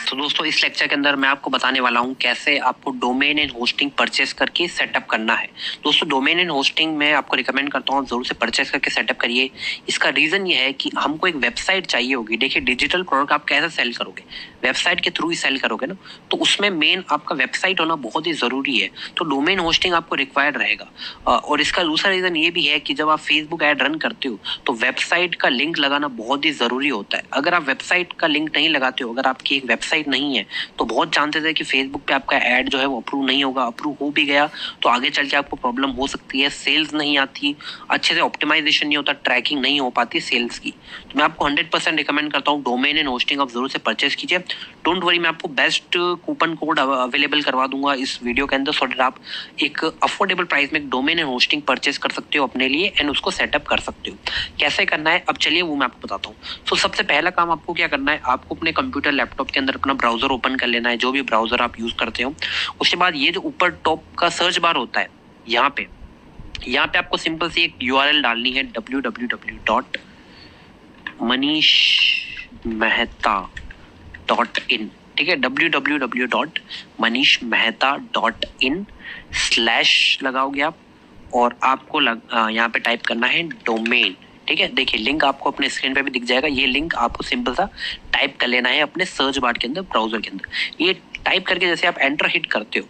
तो दोस्तों इस लेक्चर के अंदर मैं आपको बताने वाला हूं कैसे आपको डोमेन एंड होस्टिंग परचेस करके सेटअप करना है। दोस्तों डोमेन एंड होस्टिंग मैं आपको रिकमेंड करता हूं जरूर से परचेस करके सेटअप करिए। इसका रीजन ये है कि हमको एक वेबसाइट चाहिए होगी। देखिए डिजिटल प्रोडक्ट आप कैसे सेल करोगे, वेबसाइट के थ्रू ही सेल करोगे ना, तो उसमें मेन आपका वेबसाइट होना बहुत ही जरूरी है। तो डोमेन होस्टिंग आपको रिक्वायर्ड रहेगा। और इसका दूसरा रीजन ये भी है कि जब आप फेसबुक ऐड रन करते हो तो वेबसाइट का लिंक लगाना बहुत ही जरूरी होता है। अगर आप वेबसाइट का लिंक नहीं लगाते हो, अगर आपकी एक वेबसाइट नहीं है, तो बहुत चांसेस है कि फेसबुक पे आपका ऐड जो है वो अप्रूव नहीं होगा। अप्रूव हो भी गया तो आगे चल के आपको प्रॉब्लम हो सकती है, सेल्स नहीं आती, अच्छे से ऑप्टिमाइजेशन नहीं होता, ट्रैकिंग नहीं हो पाती सेल्स की। तो मैं आपको 100% रिकमेंड करता हूँ डोमेन एंड होस्टिंग आप जरूर से परचेस कीजिए। डोंट वरी, मैं आपको बेस्ट कूपन कोड अवेलेबल करवा दूंगा इस वीडियो के अंदर, सो दैट आप एक अफोर्डेबल प्राइस में डोमेन एंड होस्टिंग परचेस कर सकते हो अपने लिए एंड उसको सेटअप कर सकते हो। कैसे करना है अब चलिए वो मैं आपको बताता हूँ। सो सबसे पहला काम आपको क्या करना है, आपको अपने कंप्यूटर लैपटॉप के अंदर अपना ब्राउजर ओपन कर लेना है, जो भी ब्राउजर आप यूज करते हो। उसके बाद ये जो ऊपर टॉप का सर्च बार होता है, यहाँ पे आपको सिंपल सी एक यूआरएल डालनी है www.manishmehta.in। ठीक है, www.manishmehta.in स्लैश लगाओगे आप और आपको यहाँ पे टाइप करना है डोमेन। ठीक है, देखिए लिंक आपको अपने स्क्रीन पे भी दिख जाएगा। ये लिंक आपको सिंपल सा टाइप कर लेना है अपने सर्च बार के अंदर, ब्राउजर के अंदर। ये टाइप करके जैसे आप एंटर हिट करते हो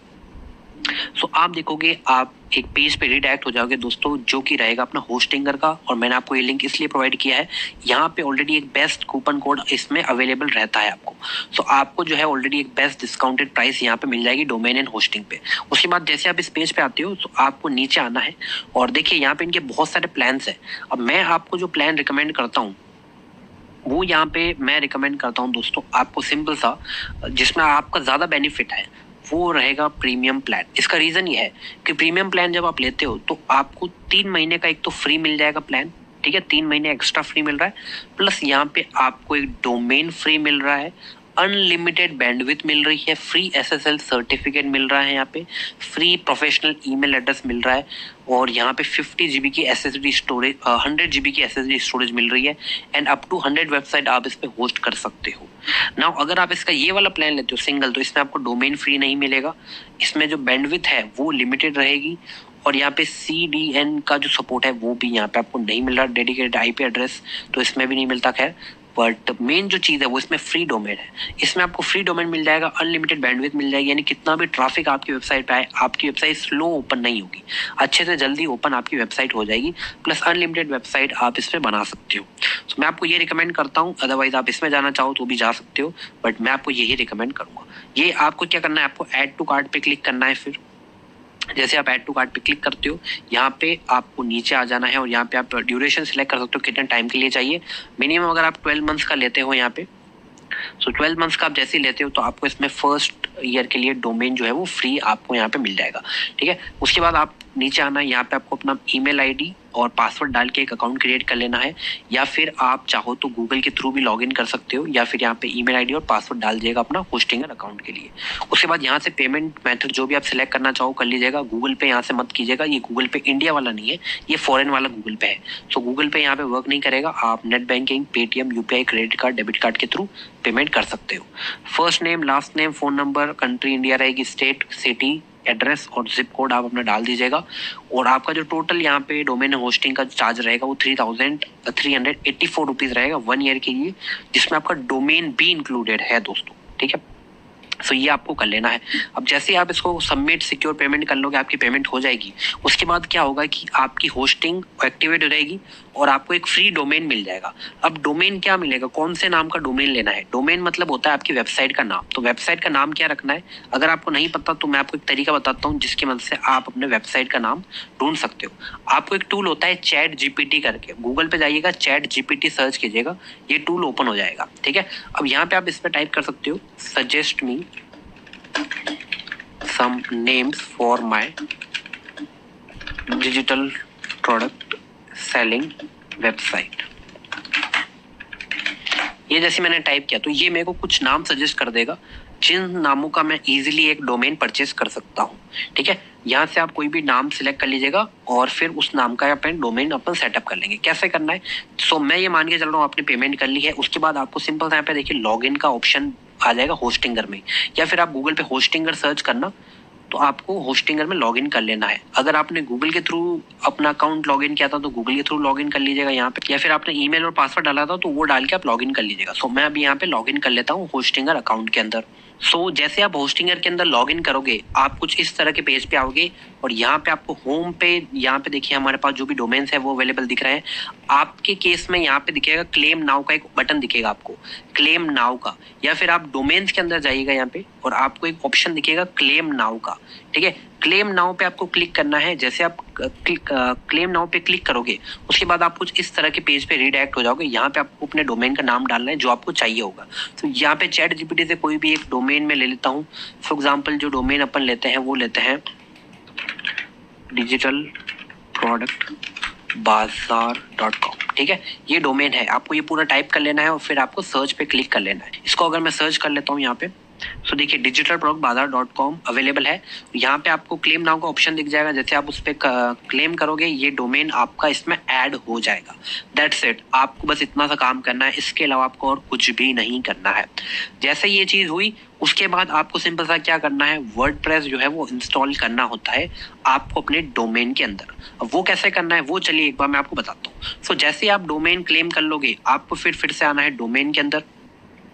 सो आप देखोगे आप एक पेज पे रिडायरेक्ट हो जाओगे दोस्तों, जो कि रहेगा अपना होस्टिंगर का। और मैंने आपको ये लिंक इसलिए प्रोवाइड किया है, यहाँ पे ऑलरेडी एक बेस्ट कूपन कोड इसमें अवेलेबल रहता है आपको। सो आपको जो है ऑलरेडी एक बेस्ट डिस्काउंटेड प्राइस यहाँ पे मिल जाएगी डोमेन एंड होस्टिंग पे। उसके बाद जैसे आप इस पेज पे आते हो तो आपको नीचे आना है और देखिए यहाँ पे इनके बहुत सारे प्लान्स है। अब मैं आपको जो प्लान रिकमेंड करता हूँ वो यहाँ पे मैं रिकमेंड करता हूँ दोस्तों आपको सिंपल सा, जिसमें आपका ज्यादा बेनिफिट है, वो रहेगा प्रीमियम प्लान। इसका रीजन ये है कि प्रीमियम प्लान जब आप लेते हो तो आपको 3 महीने का एक तो फ्री मिल जाएगा प्लान। ठीक है, 3 महीने एक्स्ट्रा फ्री मिल रहा है, प्लस यहाँ पे आपको एक डोमेन फ्री मिल रहा है, अनलिमिटेड बैंडविड्थ मिल रही है, फ्री एसएसएल सर्टिफिकेट मिल रहा है, यहाँ पे फ्री प्रोफेशनल ईमेल एड्रेस मिल रहा है, और यहाँ पे 50 GB की एसएसडी स्टोरेज 100 GB की एसएसडी स्टोरेज मिल रही है, एंड अप टू 100 वेबसाइट आप इस पे होस्ट कर सकते हो। नाउ अगर आप इसका ये वाला प्लान लेते हो सिंगल, तो इसमें आपको डोमेन फ्री नहीं मिलेगा, इसमें जो बैंडविड्थ है वो लिमिटेड रहेगी, और यहाँ पे CDN का जो सपोर्ट है वो भी यहाँ पे आपको नहीं मिल रहा, डेडिकेटेड IP एड्रेस तो इसमें भी नहीं मिलता। खैर, बट मेन जो चीज है वो इसमें फ्री डोमेन है। इसमें आपको फ्री डोमेन मिल जाएगा, अनलिमिटेड बैंडविड्थ मिल जाएगी, यानी कितना भी ट्रैफिक आपकी वेबसाइट पे आए आपकी वेबसाइट स्लो ओपन नहीं होगी, अच्छे से जल्दी ओपन आपकी वेबसाइट हो जाएगी, प्लस अनलिमिटेड वेबसाइट आप इसमें बना सकते हो। तो मैं आपको ये रिकमेंड करता हूँ, अदरवाइज आप इसमें जाना चाहो तो भी जा सकते हो, बट मैं आपको यही रिकमेंड करूंगा। ये आपको क्या करना है, आपको ऐड टू कार्ट पे क्लिक करना है। फिर जैसे आप ऐड टू कार्ट पे क्लिक करते हो, यहाँ पे आपको नीचे आ जाना है और यहाँ पे आप ड्यूरेशन सिलेक्ट कर सकते हो कितने टाइम के लिए चाहिए। मिनिमम अगर आप 12 मंथ्स का लेते हो यहाँ पे, सो 12 मंथ्स का आप जैसे ही लेते हो तो आपको इसमें फर्स्ट ईयर के लिए डोमेन जो है वो फ्री आपको यहाँ पे मिल जाएगा। ठीक है, उसके बाद आप नीचे आना है, यहाँ पे आपको अपना ईमेल आईडी और पासवर्ड डाल के एक अकाउंट क्रिएट कर लेना है, या फिर आप चाहो तो गूगल के थ्रू भी लॉगिन कर सकते हो, या फिर यहाँ पे ईमेल आईडी और पासवर्ड डाल दीजिएगा अपना होस्टिंगर अकाउंट के लिए। उसके बाद यहाँ से पेमेंट मेथड जो भी आप सिलेक्ट करना चाहो कर लीजिएगा। गूगल पे यहाँ से मत कीजिएगा, ये गूगल पे इंडिया वाला नहीं है, ये फॉरेन वाला गूगल पे है, सो गूगल पे यहाँ पे वर्क नहीं करेगा। आप net banking, Paytm, UPI, credit card, debit card के थ्रू पेमेंट कर सकते हो। First name, last name, phone number, country India रहेगी, स्टेट, सिटी, एड्रेस और जिप कोड आप अपना डाल दीजिएगा। और आपका जो टोटल यहाँ पे डोमेन होस्टिंग का चार्ज रहेगा वो 3,384 रुपीज रहेगा 1 ईयर के लिए, जिसमें आपका डोमेन भी इंक्लूडेड है दोस्तों। ठीक है, सो ये आपको कर लेना है। अब जैसे ही आप इसको सबमिट सिक्योर पेमेंट कर लोगे, आपकी पेमेंट हो जाएगी। उसके बाद क्या होगा कि आपकी होस्टिंग एक्टिवेट हो जाएगी और आपको एक फ्री डोमेन मिल जाएगा। अब डोमेन क्या मिलेगा, कौन से नाम का डोमेन लेना है? डोमेन मतलब होता है आपकी वेबसाइट का नाम। तो वेबसाइट का नाम क्या रखना है, अगर आपको नहीं पता तो मैं आपको एक तरीका बताता हूँ जिसकी मदद से आप अपने वेबसाइट का नाम ढूंढ सकते हो। आपको एक टूल होता है चैट GPT करके, गूगल पे जाइएगा, चैट GPT सर्च कीजिएगा, ये टूल ओपन हो जाएगा। ठीक है, अब यहाँ पे आप इस पे टाइप कर सकते हो suggest me some names for my digital product selling website। ये जैसे मैंने टाइप किया तो ये मेरे को कुछ नाम सजेस्ट कर देगा जिन नामों का मैं इजीली एक डोमेन परचेस कर सकता हूँ। ठीक है, यहाँ से आप कोई भी नाम सिलेक्ट कर लीजिएगा और फिर उस नाम का अपन डोमेन अपन सेटअप कर लेंगे। कैसे करना है, सो मैं ये मान के चल रहा हूँ आपने पेमेंट कर ली है। उसके बाद आपको सिंपल यहाँ पे देखिए लॉगिन का ऑप्शन आ जाएगा होस्टिंगर में, या फिर आप गूगल पे होस्टिंगर सर्च करना तो आपको होस्टिंगर में लॉगिन कर लेना है। अगर आपने गूगल के थ्रू अपना अकाउंट लॉगिन किया था तो गूगल के थ्रू लॉगिन कर लीजिएगा यहाँ पे, या फिर आपने ईमेल और पासवर्ड डाला था तो वो डाल के आप लॉगिन कर लीजिएगा। सो मैं अभी यहाँ पे लॉगिन कर लेता हूँ होस्टिंगर अकाउंट के अंदर। सो जैसे आप होस्टिंगर के अंदर लॉगिन करोगे आप कुछ इस तरह के पेज पे आओगे और यहाँ पे आपको होम पे, यहाँ पे देखिए हमारे पास जो भी डोमेन्स है वो अवेलेबल दिख रहे हैं। आपके केस में यहाँ पे दिखेगा क्लेम नाउ का एक बटन दिखेगा आपको, क्लेम नाउ का, या फिर आप डोमेन्स के अंदर जाइएगा यहाँ पे और आपको एक ऑप्शन दिखेगा क्लेम नाउ का। ठीक है, क्लेम नाउ पे आपको क्लिक करना है। जैसे आप क्लेम नाउ पे क्लिक करोगे उसके बाद आप कुछ इस तरह के पेज पे रीडायरेक्ट हो जाओगे। यहाँ पे आपको अपने डोमेन का नाम डालना है जो आपको चाहिए होगा। तो यहाँ पे चैट जीपीटी से कोई भी एक डोमेन में ले लेता हूँ। फॉर एग्जाम्पल जो डोमेन अपन लेते हैं वो लेते हैं डिजिटल प्रोडक्ट bazaar.com। ठीक है, ये डोमेन है, आपको ये पूरा टाइप कर लेना है और फिर आपको सर्च पे क्लिक कर लेना है। इसको अगर मैं सर्च कर लेता हूँ यहाँ पे, सो देखिए डिजिटल प्रोडक्ट bazaar.com अवेलेबल है। यहाँ पे आपको क्लेम नाउ का ऑप्शन दिख जाएगा। जैसे आप उस पर क्लेम करोगे ये डोमेन आपका इसमें ऐड हो जाएगा। दैट्स इट, आपको बस इतना सा काम करना है, इसके अलावा आपको और कुछ भी नहीं करना है। जैसे ये चीज हुई उसके बाद आपको सिंपल सा क्या करना है, वर्डप्रेस जो है वो इंस्टॉल करना होता है आपको अपने डोमेन के अंदर। अब वो कैसे करना है वो चलिए एक बार मैं आपको बताता हूँ। सो जैसे आप डोमेन क्लेम कर लोगे आपको फिर से आना है डोमेन के अंदर।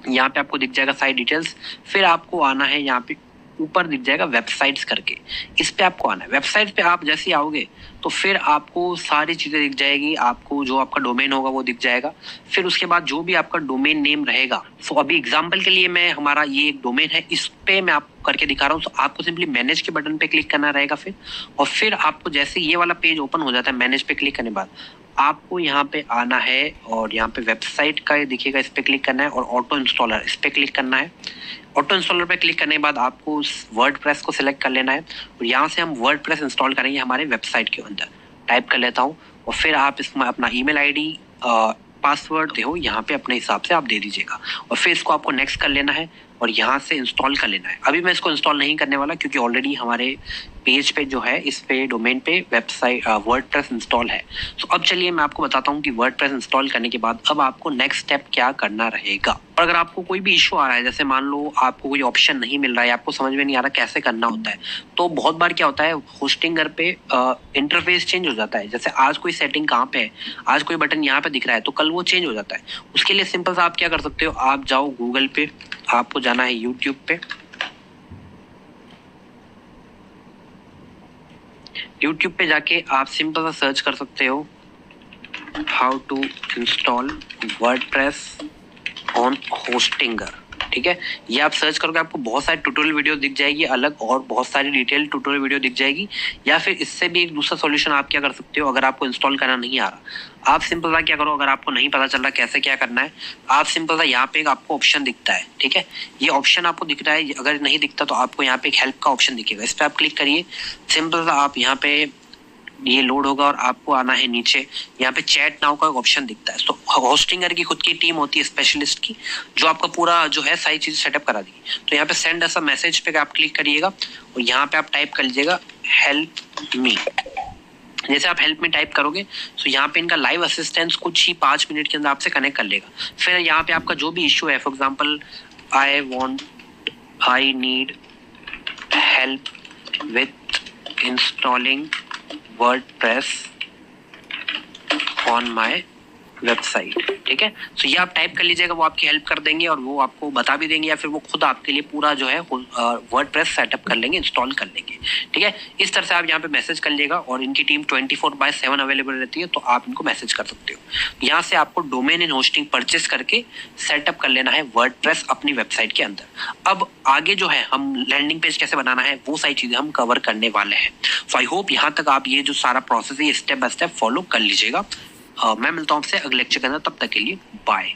यहाँ पे आपको दिख जाएगा साइट डिटेल्स, फिर आपको आना है यहाँ पे ऊपर दिख जाएगा वेबसाइट्स करके, इस पे आपको आना है। वेबसाइट पे आप जैसे ही आओगे तो फिर आपको सारी चीजें दिख जाएगी, आपको जो आपका डोमेन होगा वो दिख जाएगा। फिर उसके बाद जो भी आपका डोमेन नेम रहेगा, सो अभी एग्जांपल के लिए मैं हमारा ये एक डोमेन है इस पे मैं आपको करके दिखा रहा हूँ। तो आपको सिंपली मैनेज के बटन पे क्लिक करना रहेगा फिर, और फिर आपको जैसे ये वाला पेज ओपन हो जाता है मैनेज पे क्लिक करने के बाद आपको यहाँ पे आना है और यहाँ पे वेबसाइट का दिखेगा, इस पे क्लिक करना है और ऑटो इंस्टॉलर इस पे क्लिक करना है। ऑटो इंस्टॉलर पे क्लिक करने के बाद आपको उस वर्डप्रेस को सिलेक्ट कर लेना है और यहाँ से हम वर्डप्रेस इंस्टॉल करेंगे हमारे वेबसाइट के अंदर। टाइप कर लेता हूँ और फिर आप इसमें अपना ईमेल आईडी पासवर्ड दे हो यहाँ पे अपने हिसाब से आप दे दीजिएगा और फिर इसको आपको नेक्स्ट कर लेना है और यहाँ से इंस्टॉल कर लेना है। अभी मैं इसको इंस्टॉल नहीं करने वाला क्योंकि ऑलरेडी हमारे पेज पे जो है इस पे डोमेन पे वेबसाइट वर्डप्रेस इंस्टॉल है। तो अब चलिए मैं आपको बताता हूँ कि वर्डप्रेस इंस्टॉल करने के बाद अब आपको नेक्स्ट स्टेप क्या करना रहेगा। और अगर आपको कोई भी इशू आ रहा है, जैसे मान लो आपको कोई ऑप्शन नहीं मिल रहा है, आपको समझ में नहीं आ रहा कैसे करना होता है, तो बहुत बार क्या होता है होस्टिंगर पे इंटरफेस चेंज हो जाता है। जैसे आज कोई सेटिंग कहाँ पे है, आज कोई बटन यहाँ पे दिख रहा है तो कल वो चेंज हो जाता है। उसके लिए सिंपल सा आप क्या कर सकते हो, आप जाओ गूगल पे, आपको जाना है यूट्यूब पे, यूट्यूब पे जाके आप सिंपल सा सर्च कर सकते हो how to install WordPress on Hostinger. ठीक है, ये आप सर्च करोगे आपको बहुत सारे ट्यूटोरियल वीडियो दिख जाएगी अलग, और बहुत सारी डिटेल ट्यूटोरियल वीडियो दिख जाएगी। या फिर इससे भी एक दूसरा सॉल्यूशन आप क्या कर सकते हो, अगर आपको इंस्टॉल करना नहीं आ रहा, आप सिंपल सा क्या करो, अगर आपको नहीं पता चल रहा कैसे क्या करना है, आप सिंपल सा यहाँ पे एक आपको ऑप्शन दिखता है। ठीक है, ये ऑप्शन आपको दिख रहा है, अगर नहीं दिखता तो आपको यहाँ पे एक हेल्प का ऑप्शन दिखेगा, इस पर आप क्लिक करिए। सिंपल सा आप यहाँ पे ये लोड होगा और आपको आना है नीचे, यहाँ पे चैट नाउ का ऑप्शन दिखता है। तो होस्टिंगर की खुद की टीम होती है स्पेशलिस्ट की, जो आपका पूरा जो है सारी चीज सेटअप करा दी। तो यहाँ पे सेंड ऐसा मैसेज पे आप क्लिक करिएगा और यहाँ पे आप टाइप कर लीजिएगा हेल्प मी। जैसे आप हेल्प में टाइप करोगे तो यहाँ पे इनका लाइव असिस्टेंस कुछ ही 5 मिनट के अंदर आपसे कनेक्ट कर लेगा। फिर यहाँ पे आपका जो भी इश्यू है, for example I need help with installing WordPress on my website. ठीक है, तो ये आप टाइप कर लीजिएगा, वो आपकी हेल्प कर देंगे और वो आपको बता भी देंगे, या फिर वो खुद आपके लिए पूरा जो है वर्डप्रेस सेटअप कर लेंगे, इंस्टॉल कर लेंगे। ठीक है, इस तरह से आप यहाँ पे मैसेज कर लीजिएगा और इनकी टीम 24/7 अवेलेबल रहती है, तो आप इनको मैसेज कर सकते हो। यहाँ से आपको डोमेन इन होस्टिंग परचेस करके सेटअप कर लेना है वर्डप्रेस अपनी वेबसाइट के अंदर। अब आगे जो है हम लैंडिंग पेज कैसे बनाना है वो सारी चीजें हम कवर करने वाले हैं। सो आई होप यहाँ तक आप ये जो सारा प्रोसेस है स्टेप बाय स्टेप फॉलो कर लीजिएगा। मैं मिलता हूँ आपसे अगले लेक्चर के अंदर, तब तक के लिए बाय।